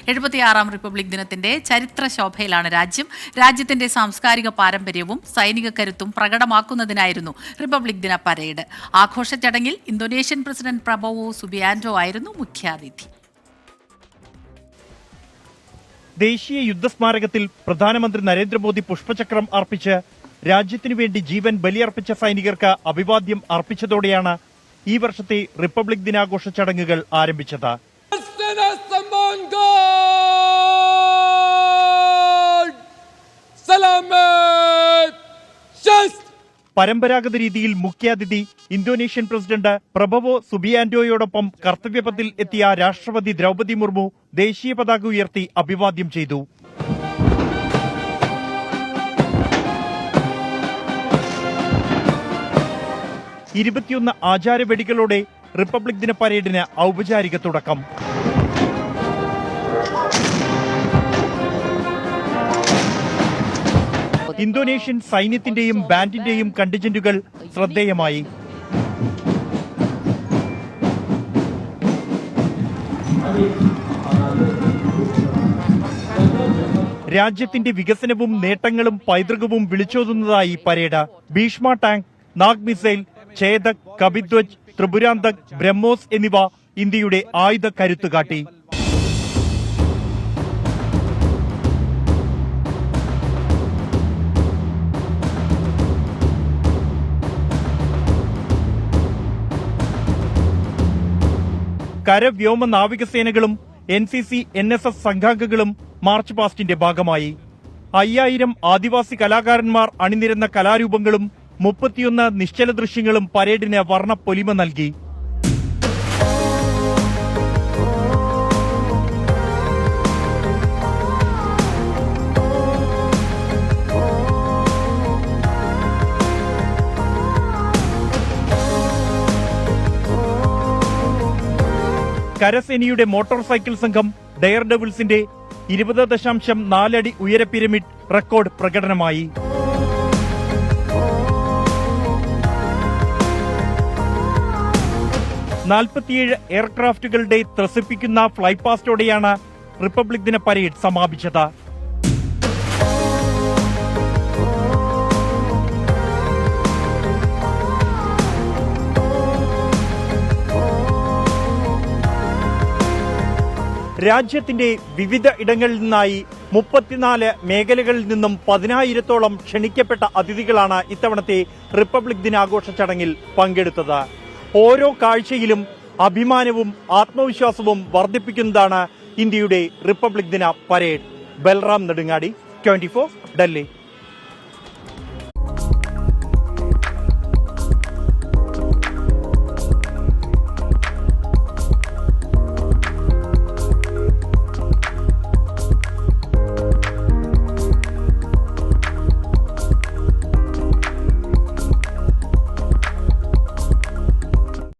76ാം republic ദിനത്തിന്റെ ചരിത്ര ശോഭയിലാണ് രാജ്യം. രാജ്യത്തിന്റെ സാംസ്കാരിക പാരമ്പര്യവും സൈനിക കരുത്തും പ്രകടമാക്കുന്നതിനായിരുന്നു റിപ്പബ്ലിക് ദിന പരേഡ്. ആഘോഷ ചടങ്ങിൽ ഇന്തോനേഷ്യൻ പ്രസിഡന്റ് പ്രബോവോ സുബിയാന്റോ ആയിരുന്നു മുഖ്യാതിഥി. ദേശീയ യുദ്ധസ്മാരകത്തിൽ പ്രധാനമന്ത്രി നരേന്ദ്രമോദി പുഷ്പചക്രം അർപ്പിച്ച് രാജ്യത്തിനു വേണ്ടി ജീവൻ ബലിയർപ്പിച്ച സൈനികർക്ക് അഭിവാദ്യം അർപ്പിച്ചതോടെയാണ് ഈ വർഷത്തെ റിപ്പബ്ലിക് ദിനാഘോഷ ചടങ്ങുകൾ ആരംഭിച്ചത്. പരമ്പരാഗത രീതിയിൽ മുഖ്യാതിഥി ഇന്തോനേഷ്യൻ പ്രസിഡന്റ് പ്രബോവോ സുബിയാന്റോയോടൊപ്പം കർത്തവ്യപഥത്തിൽ എത്തിയ രാഷ്ട്രപതി ദ്രൗപദി മുർമു ദേശീയ പതാക ഉയർത്തി അഭിവാദ്യം ചെയ്തു. 21 ആചാരവെടികളോടെ റിപ്പബ്ലിക് ദിന പരേഡിന് ഔപചാരിക തുടക്കം. ഇന്തോനേഷ്യൻ സൈന്യത്തിന്റെയും ബാൻഡിന്റെയും കണ്ടിജന്റുകൾ ശ്രദ്ധേയമായി. രാജ്യത്തിന്റെ വികസനവും നേട്ടങ്ങളും പൈതൃകവും വിളിച്ചോതുന്നതായി parade. Bhishma tank, Nag missile, Chhedak, Kapidhwaj, Tripurantak, BrahMos എന്നിവ ഇന്ത്യയുടെ ആയുധ കരുത്ത് കാട്ടി. കര, വ്യോമ, നാവികസേനകളും NCC, NSS സംഘാംഗങ്ങളും മാർച്ച് പാസ്റ്റിന്റെ ഭാഗമായി. 5000 ആദിവാസി കലാകാരന്മാർ അണിനിരന്ന കലാരൂപങ്ങളും 31 നിശ്ചല ദൃശ്യങ്ങളും പരേഡിന് വർണ്ണപ്പൊലിമ നൽകി. കരസേനയുടെ മോട്ടോർ സൈക്കിൾ സംഘം ഡെയർ ഡെവിൾസിന്റെ 20.4 അടി ഉയര പിരമിഡ് റെക്കോർഡ് പ്രകടനമായി. എയർക്രാഫ്റ്റുകളുടെ ത്രസിപ്പിക്കുന്ന ഫ്ലൈപാസ്റ്റോടെയാണ് റിപ്പബ്ലിക് ദിന പരേഡ് സമാപിച്ചത്. രാജ്യത്തിന്റെ വിവിധ ഇടങ്ങളിൽ നിന്നായി 34 മേഖലകളിൽ നിന്നും 10,000-ഓളം ക്ഷണിക്കപ്പെട്ട അതിഥികളാണ് ഇത്തവണത്തെ റിപ്പബ്ലിക് ദിനാഘോഷ ചടങ്ങിൽ പങ്കെടുത്തത്. ഓരോ കാഴ്ചയിലും അഭിമാനവും ആത്മവിശ്വാസവും വർദ്ധിപ്പിക്കുന്നതാണ് ഇന്ത്യയുടെ റിപ്പബ്ലിക് ദിന പരേഡ്. ബൽറാം നെടുങ്ങാടി, 24, ഡൽഹി.